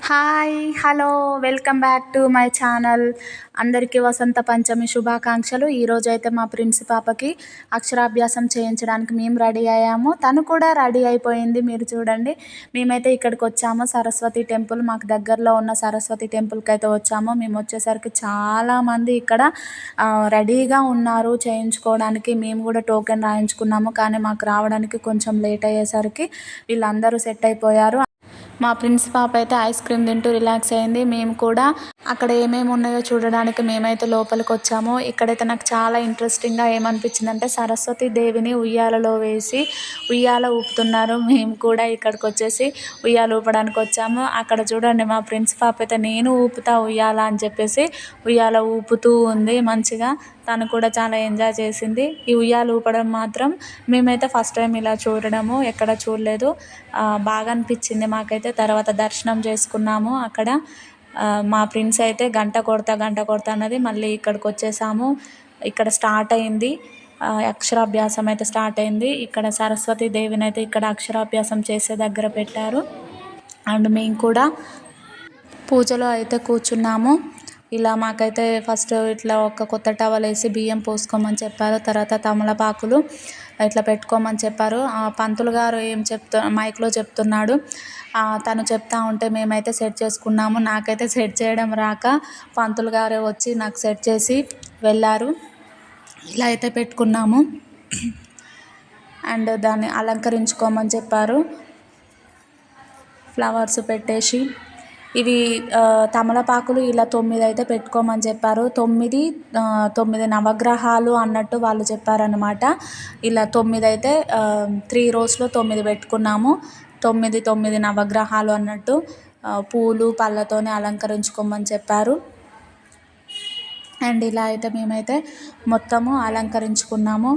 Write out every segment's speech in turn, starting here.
Hi hello welcome back to my channel. అందరికీ వసంత పంచమి శుభాకాంక్షలు. ఈరోజు అయితే మా ప్రిన్స్ పాపకి అక్షరాభ్యాసం చేయించడానికి మేము రెడీ అయ్యాము. తను కూడా రెడీ అయిపోయింది. మీరు చూడండి, మేమైతే ఇక్కడికి వచ్చాము. సరస్వతి టెంపుల్ మాకు దగ్గరలో ఉన్న సరస్వతి టెంపుల్కి అయితే వచ్చాము. మేము వచ్చేసరికి చాలామంది ఇక్కడ రెడీగా ఉన్నారు చేయించుకోవడానికి. మేము కూడా టోకెన్ రాయించుకున్నాము, కానీ మాకు రావడానికి కొంచెం లేట్ అయ్యేసరికి వీళ్ళందరూ సెట్ అయిపోయారు. మా ప్రిన్స్ పాప అయితే ఐస్ క్రీమ్ తింటూ రిలాక్స్ అయింది. మేము కూడా అక్కడ ఏమేమి ఉన్నాయో చూడడానికి మేమైతే లోపలికి వచ్చాము. ఇక్కడైతే నాకు చాలా ఇంట్రెస్టింగ్గా ఏమనిపించిందంటే సరస్వతి దేవిని ఉయ్యాలలో వేసి ఉయ్యాల ఊపుతున్నారు. మేము కూడా ఇక్కడికి వచ్చేసి ఉయ్యాల ఊపడానికి వచ్చాము. అక్కడ చూడండి, మా ప్రిన్స్ పాప అయితే నేను ఊపుతా ఉయ్యాల అని చెప్పేసి ఉయ్యాల ఊపుతూ ఉంది మంచిగా. తను కూడా చాలా ఎంజాయ్ చేసింది. ఈ ఉయ్యాల ఊపడం మాత్రం మేమైతే ఫస్ట్ టైం ఇలా చూడడము, ఎక్కడ చూడలేదు. బాగా అనిపించింది మాకైతే. తర్వాత దర్శనం చేసుకున్నాము అక్కడ. మా ఫ్రెండ్స్ అయితే గంట కొడతా అన్నది. మళ్ళీ ఇక్కడికి వచ్చేసాము. ఇక్కడ స్టార్ట్ అయింది అక్షరాభ్యాసం అయితే స్టార్ట్ అయింది. ఇక్కడ సరస్వతి దేవిని అయితే ఇక్కడ అక్షరాభ్యాసం చేసే దగ్గర పెట్టారు. అండ్ మేము కూడా పూజలో అయితే కూర్చున్నాము. ఇలా మాకైతే ఫస్ట్ ఇట్లా ఒక కొత్త టవల్ వేసి బియ్యం పోసుకోమని చెప్పారు. తర్వాత తమలపాకులు ఇట్లా పెట్టుకోమని చెప్పారు. పంతులు గారు ఏం మైక్లో చెప్తున్నాడు. తను చెప్తా ఉంటే మేమైతే సెట్ చేసుకున్నాము. నాకైతే సెట్ చేయడం రాక పంతులు గారే వచ్చి నాకు సెట్ చేసి వెళ్ళారు. ఇలా అయితే పెట్టుకున్నాము. అండ్ దాన్ని అలంకరించుకోమని చెప్పారు. ఫ్లవర్స్ పెట్టేసి ఇవి తమలపాకులు ఇలా 9 అయితే పెట్టుకోమని చెప్పారు. 9 నవగ్రహాలు అన్నట్టు వాళ్ళు చెప్పారనమాట. ఇలా 9 అయితే 3 రోజులో 9 పెట్టుకున్నాము. 9 నవగ్రహాలు అన్నట్టు పూలు పళ్ళతోనే అలంకరించుకోమని చెప్పారు. అండ్ ఇలా అయితే మేమైతే మొత్తము అలంకరించుకున్నాము.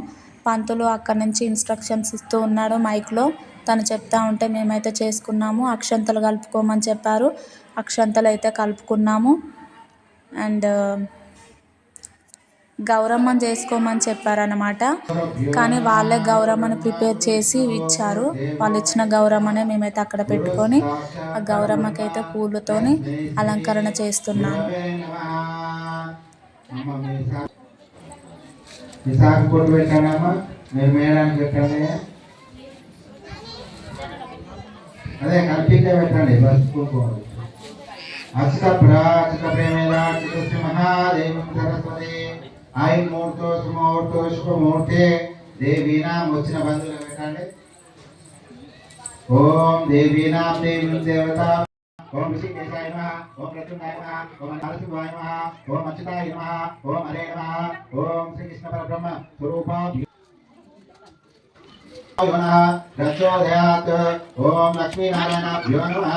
పంతులు అక్కడి నుంచి ఇన్స్ట్రక్షన్స్ ఇస్తూ ఉన్నాడు మైక్లో. తను చెప్తా ఉంటే మేమైతే చేసుకున్నాము. అక్షంతలు కలుపుకోమని చెప్పారు. అక్షంతలు అయితే కలుపుకున్నాము. అండ్ గౌరమ్మని చేసుకోమని చెప్పారనమాట. కానీ వాళ్ళే గౌరమ్మని ప్రిపేర్ చేసి ఇచ్చారు. వాళ్ళు ఇచ్చిన గౌరమ్మనే మేమైతే అక్కడ పెట్టుకొని ఆ గౌరమ్మకైతే పూలతోని అలంకరణ చేస్తున్నాము. అదే కల్పితే పెట్టండి. అచిత ప్రాచిత ప్రేమేలాచిత శ్రీ మహాదేవం సరస్వతి ఐన్ ముహూర్తో సుముహూర్తో శుభముహూర్తే దేవీనాం వచ్చిన బంధువులు పెట్టండి. ఓం దేవీనాం దేవీం దేవత ఓం ఋషికేశాయ నమః, ఓం ప్రత్యుంగాయ నమః, ఓం నరసింహాయ నమః, ఓం అచ్యుతాయ నమః, ఓం హరే నమః, ఓం శ్రీకృష్ణ పరబ్రహ్మ స్వరూపాయ रचोदयात् ओम लक्ष्मीनारायणाभ्यो नमः,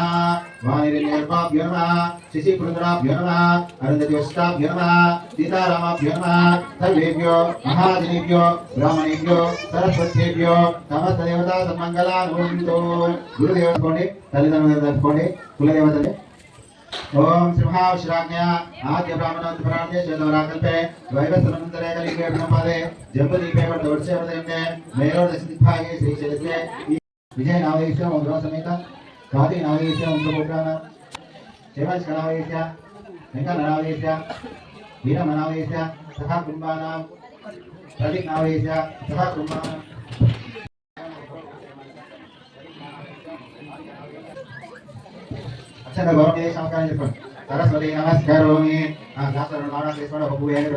वाणिर्निर्भाभ्यो नमः, शिशिपुरुद्राभ्यो नमः, अरुन्धतिवस्ताभ्यो नमः, सीतारामाभ्यो नमः, सर्वेभ्यो महाजनेभ्यो ब्राह्मणेभ्यो सरस्वतीभ्यो समस्त देवता सन्मंगलानुभवन्तु. गुरुदेव तत्कोंడి, తల్లిదండ్రులు తత్కోండి, కులదేవతని. ओम सिंहावश्राज्ञा आद्य ब्राह्मणोत्तरार्धे चतुराकल्पे वैवस्वनन्तरे कलिके ब्रह्मपादे जम्बदीपे वर्धवर्षे वर्धयन्ते मेरोदशदिग्भागे श्रीशैलस्य विजय नावयस्य ओंद्रो समेत कार्तिक नावयस्य ओंद्रोपुत्राण शेवंश नावयस्य वेंकट नावयस्य वीरम नावयस्य तथा कुंभानां प्रदीप नावयस्य तथा कुंभानां అక్షర గౌరవ సంస్కారం చేసుకోండి. సరస్వతి నమస్కారోమి. శాస్త్రం నారాయణ చేసుకోండి. ఒక పూజ చేయండి.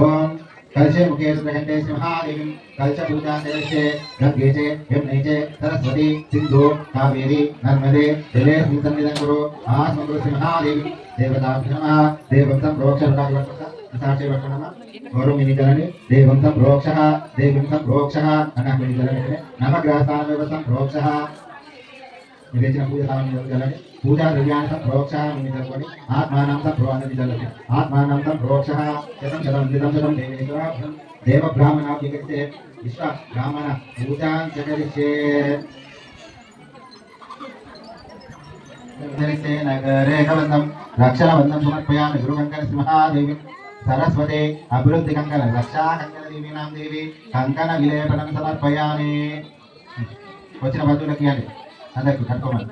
ఓం कलशे मुखे सुप्रहन्ते सिंहादेवीं कलश पूजा कलशे गंगेचे यमुनेचे सरस्वती सिंधु कावेरी नर्मदे जले सन्निधानं कुरु आस्मद् सिंहादेवी देवताभ्यो नमः. देवं संप्रोक्ष साक्षी वर्तनम गौरवमिनिकरणे देवं संप्रोक्षः देवीं संप्रोक्षः अनामिनिकरणे नवग्रहस्थानमेव संप्रोक्षः निवेचन पूजा सामने पूजा द्रव्याणि संप्रोक्षः निमित्तकोनि आत्मानं संप्रोक्षः निजलते आत्मानं संप्रोक्षः शतं शतं देवेश्वराभ्यं देव ब्राह्मणाभ्यकृते विश्व ब्राह्मण पूजां चकरिष्ये. नगरे कवन्दं रक्षणबन्धं समर्पयामि गुरुवङ्कन सिंहादेवी సరస్వతి అభివృద్ధి కంకణ రక్షా కంకణ దేవీనాం దేవి కంకణ విలేపనం సమర్పయామి. వచ్చిన బంధువులకి అని అందరికి కట్టుకోమని.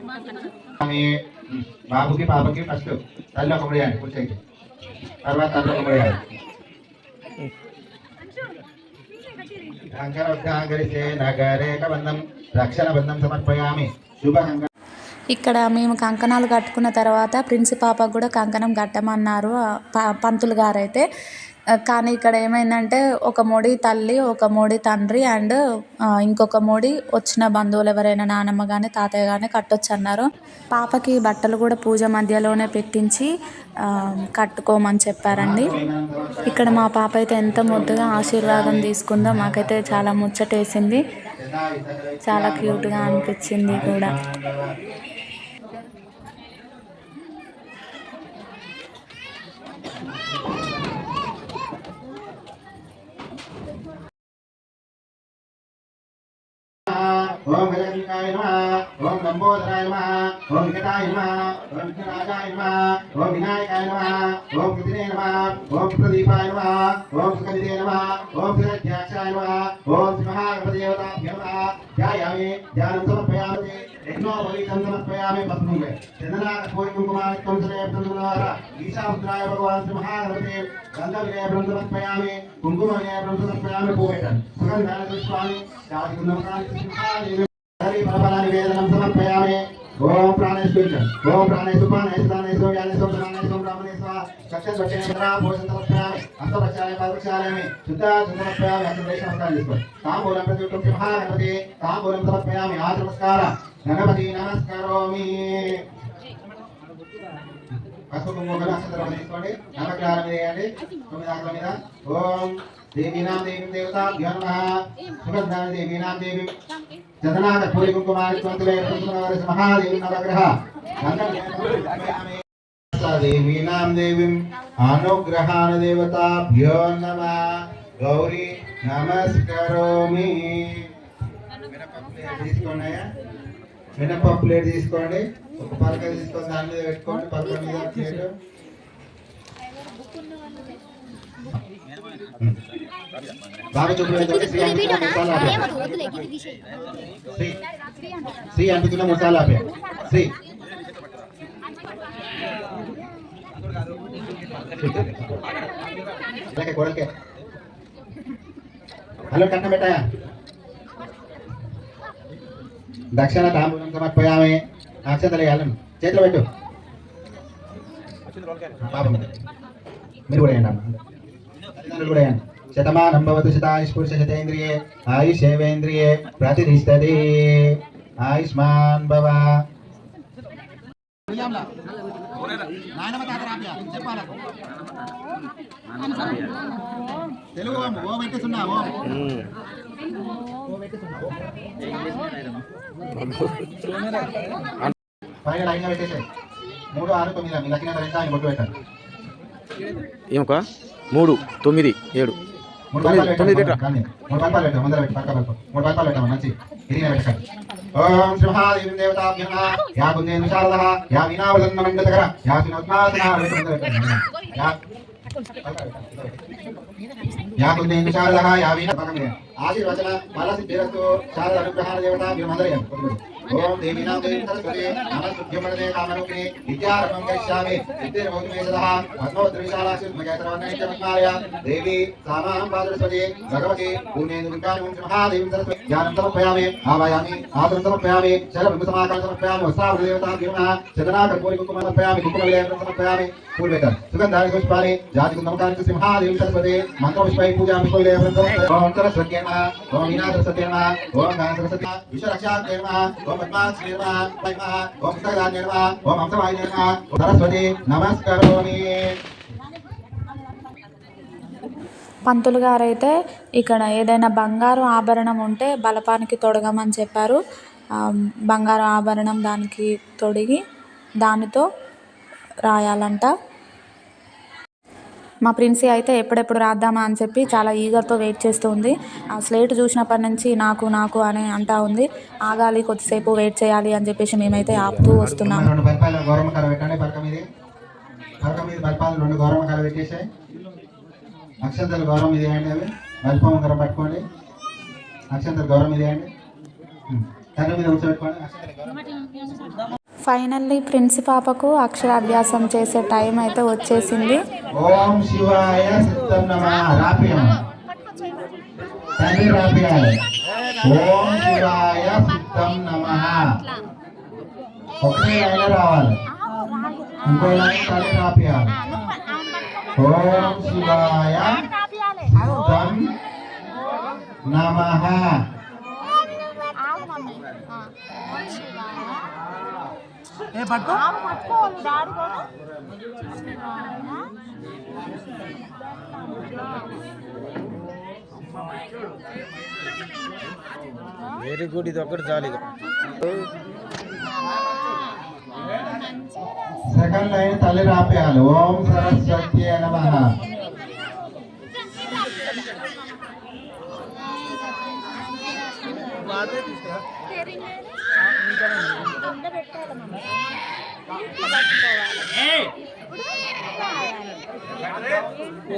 బాబుకి పాపకి ఫస్ట్ తల్లి ఒక ముడియాలి కూర్చోండి, తర్వాత తల్లి ఒక ముడియాలి. రక్షణ బంధం సమర్పయామి. శుభ ఇక్కడ మేము కంకణాలు కట్టుకున్న తర్వాత ప్రిన్సి పాపకు కూడా కంకణం కట్టమన్నారు పంతులు గారైతే. కానీ ఇక్కడ ఏమైందంటే ఒక మోడి తల్లి, ఒక మోడి తండ్రి అండ్ ఇంకొక మోడి వచ్చిన బంధువులు ఎవరైనా నానమ్మ కానీ తాతయ్య కానీ కట్టొచ్చు అన్నారు. పాపకి బట్టలు కూడా పూజ మధ్యలోనే పెట్టించి కట్టుకోమని చెప్పారండి. ఇక్కడ మా పాప అయితే ఎంత ముద్దుగా ఆశీర్వాదం తీసుకుందో మాకైతే చాలా ముచ్చటేసింది, చాలా క్యూట్గా అనిపించింది కూడా. ఓం గజాయ నమః, ఓం లంబోదరాయ నమః, ఓం వికటాయ నమః, ఓం విఘ్నరాజాయ నమః, ఓం వినాయకాయ నమః, ఓం కృతినే నమః, ఓం ప్రదీపాయ నమః, ఓం సుకవిదే నమః, ఓం శ్రీరధ్యాక్షాయ నమః, ఓం శ్రీ మహాగణపతిదేవతాభ్యో నమః. ధ్యాయామి, ధ్యానం సమర్పయామి. యజ్ఞోపవీతం సమర్పయామి. పద్మంగా చందనాకర్పూరి కుంకుమానిత్వం శ్రేయప్రదులార ఈశాపుత్రాయ భగవాన్ శ్రీ మహాగణపతి గంధవినయప్రం సమర్పయామి. కుంకుమ వినయప్రం సమర్పయామి. పూవేటం సుగంధాన పుష్పాన్ని నివేదనం సమర్పయామి. ఓం ప్రాణేశ్వర ఓం ప్రాణేశు ప్రాణేశు ప్రాణేశు వ్యానేశు ప్రాణేశు బ్రాహ్మణేశ్వ కక్షేంద్ర భోజన సమర్పయామి. హస్తవక్షాయ పాదవక్షాయామి శుద్ధ సమర్పయామి. హస్తదేశ నమస్కారం చేసుకోండి. తాంబూలం ప్రతిష్ఠం శ్రీ మహాగణపతి తాంబూలం సమర్పయామి. ఆది నమస్కార గణపతి నమస్కారోమి. పసుపు కుంకుమ అక్షంతరం తీసుకోండి. నమస్కారం చేయండి. 9 ఆకుల మీద ఓం దేవీనాం దేవీం దేవతాభ్యో నమః. సుగంధాని దేవీనాం దేవీం చందనాకర్పూరి కుంకుమానిత్వం మహాదేవి నవగ్రహ దేవీనాం దేవీం అనుగ్రహాన దేవతాభ్యో నమః. గౌరీ నమస్కరోమి. మినపప్పు ప్లేట్ తీసుకోండి. ఒక పలక తీసుకొని దాని మీద పెట్టుకోండి. పలక మీద ప్లేట్ బాగా చూపించండి. శ్రీ అనిపించిన మసాలా ఆపే శ్రీ కొడకే హలో కట్న పెట్టాయా. దక్షిణ తాంబూలం సమర్పయామి. అక్షతలు వేయాలను చేతిలో పెట్టు. పాపం మీరు కూడా వేయండి. తల్లిదండ్రులు కూడా వేయండి. శతమానం భవతు శతాయుష్ పురుష శతేంద్రియే ఆయుషేవేంద్రియే ప్రతిష్టతి. ఆయుష్మాన్ భవ. తెలుగు ఓ పెట్టేస్తున్నా. పైన లైన్గా పెట్టేసాయి. 3, 6, 9 మీ లక్ష్మీ ఎంత ఆయన బొట్టు పెట్టారు. ఏమొక 3, 9, 7 3 రూపాయలు పెట్టాము. 3 రూపాయలు పెట్టాము. ముందర పెట్టి పక్క పక్క 3 రూపాయలు పెట్టాము. మంచి ఇది పెట్టాలి. ఓం శ్రీ మహాదేవి దేవతాభ్యో నమః. యా కుందేందు శారదః యా వీణావసన్న మండతకర యా వినోద్మాసనా యా కుందేందు శారదః యా వీణ ఆశీర్వచన ఫల సిద్ధిరస్తు. శారద అనుగ్రహాన దేవతాభ్యో మందరయం. ఓం దేవీనాం దేవీం సరస్వతి నమస్తుభ్యమనదే కామరూపిణి విద్యారంభం కరిష్యామి. విద్యారభవతు మే సదః పద్మోద్రిశాలాసి మజయతరవన్నైత్యమన్మాలయ దేవి సామానం పాదరస్వతి భగవతి పూర్ణేందు దుర్గాని ఓం శ్రీ మహాదేవీం సరస్వతి జ్ఞానం సమర్పయామి. ఆవాయామి ఆసనం సమర్పయామి. శరబ్రహ్మ సమాకారం సమర్పయామి. వస్త్రావృత దేవతాభ్యో నమః. చందనాకర్పూరి కుంకుమ సమర్పయామి. కుంకుమ విలేపనం సమర్పయామి. పూర్వేతం సుగంధాని పుష్పాని జాతి కుందమకాని శ్రీ మహాదేవీం సరస్వతి మంత్ర పుష్పై పూజా పుష్ప విలేపనం సమర్పయామి. ఓం సరస్వత్యై నమః. ఓం వీణా సరస్వత్యై నమః. ఓం గాన సరస్వతి విశ్వరక్షాత్యై నమః. ఓం పద్మాక్షి నమః. ఓం పుస్తకదాన్యై నమః. ఓం హంసవాహిన్యై నమః. సరస్వతి నమస్కరోమి. పంతులు గారైతే ఇక్కడ ఏదైనా బంగారు ఆభరణం ఉంటే బలపానికి తొడగమని చెప్పారు. బంగారు ఆభరణం దానికి తొడిగి దానితో రాయాలంట. మా ప్రిన్సీ అయితే ఎప్పుడెప్పుడు రాద్దామా అని చెప్పి చాలా ఈగర్తో వెయిట్ చేస్తూ ఉంది. ఆ స్లేట్ చూసినప్పటి నుంచి నాకు నాకు అని అంటా ఉంది. ఆగాలి, కొద్దిసేపు వెయిట్ చేయాలి అని చెప్పేసి మేమైతే ఆపుతూ వస్తున్నాము. 2 బల్పాలు గౌరమ్మకాలు పెట్టండి. పలక మీద 2 గౌరమ్మకాలు పెట్టేసాయి. అక్షంతలు గౌరవం ఇది వేయండి. అవి మల్పం ఉంగరం పట్టుకోండి. అక్షంతలు గౌరవం ఇది వేయండి. తండ్రి మీద కూర్చోబెట్టుకోండి. అక్షంతలు గౌరవం. ఫైనల్లీ ప్రిన్సి పాపకు అక్షరాభ్యాసం చేసే టైం అయితే వచ్చేసింది. ఓం శివాయ సిద్ధం నమః. రాపియం తండ్రి రాపియాలి. ఓం శివాయ సిద్ధం నమః. ఒకటే లైన్ రావాలి. ఇంకో లైన్ తండ్రి రాపియాలి. ఓం శివాయ సిద్ధం నమః. వెరీ గుడ్, ఇది ఒక్కటి చాలు. సెకండ్ లైన్ తల్లి రాపేయాలి. ఓం సరస్వతి నమః.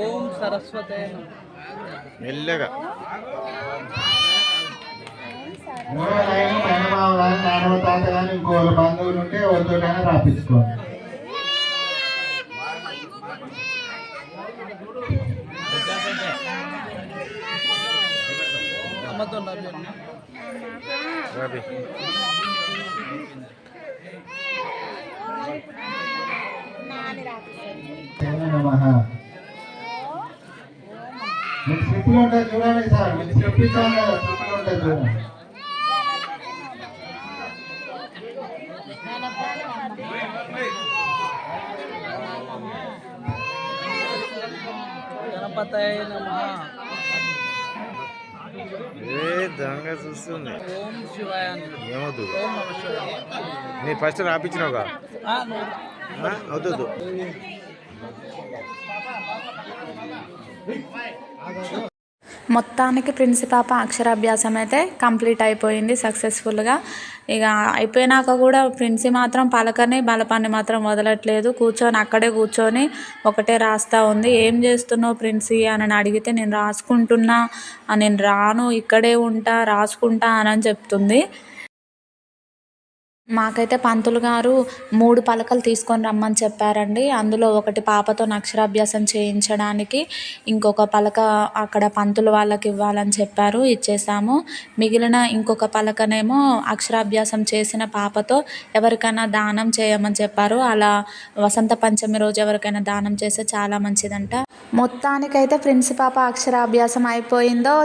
ఓం సరస్వతే మెల్లగా. మూడో లైన్ మేనమామ కానీ నానవ తాత కానీ ఇంకో బంధువులు ఉంటే వాళ్ళతోటైనా రాపించుకోండి. రవి నమః. మీకు స్లిప్లు ఉంటాయి చూడండి సార్. మీకు స్లిప్ ఇచ్చాను కదా, స్లిప్లు ఉంటాయి చూడండి. గణపతయ నమః. ఏ దొంగ చూస్తుంది. ఓం శివాయ. ఏమవుతు ఓం నమః శివాయ. నీ ఫస్ట్ రాపించినావుగా. అవుతుంది. మొత్తానికి ప్రిన్సి పాప అక్షరాభ్యాసం అయితే కంప్లీట్ అయిపోయింది సక్సెస్ఫుల్గా. ఇక అయిపోయినాక కూడా ప్రిన్సి మాత్రం పలకని బలపాన్ని మాత్రం వదలట్లేదు. అక్కడే కూర్చొని ఒకటే రాస్తూ ఉంది. ఏం చేస్తున్నావు ప్రిన్సి అని అడిగితే నేను రాసుకుంటున్నా, నేను రాను ఇక్కడే ఉంటా రాసుకుంటా అని చెప్తుంది. మాకైతే పంతులు గారు 3 పలకలు తీసుకొని రమ్మని చెప్పారండి. అందులో ఒకటి పాపతో అక్షరాభ్యాసం చేయించడానికి, ఇంకొక పలక అక్కడ పంతులు వాళ్ళకి ఇవ్వాలని చెప్పారు, ఇచ్చేసాము. మిగిలిన ఇంకొక పలకనేమో అక్షరాభ్యాసం చేసిన పాపతో ఎవరికైనా దానం చేయమని చెప్పారు. అలా వసంత పంచమి రోజు ఎవరికైనా దానం చేస్తే చాలా మంచిదంట. మొత్తానికైతే ప్రిన్సి పాప అక్షరాభ్యాసం అయిపోయిందో.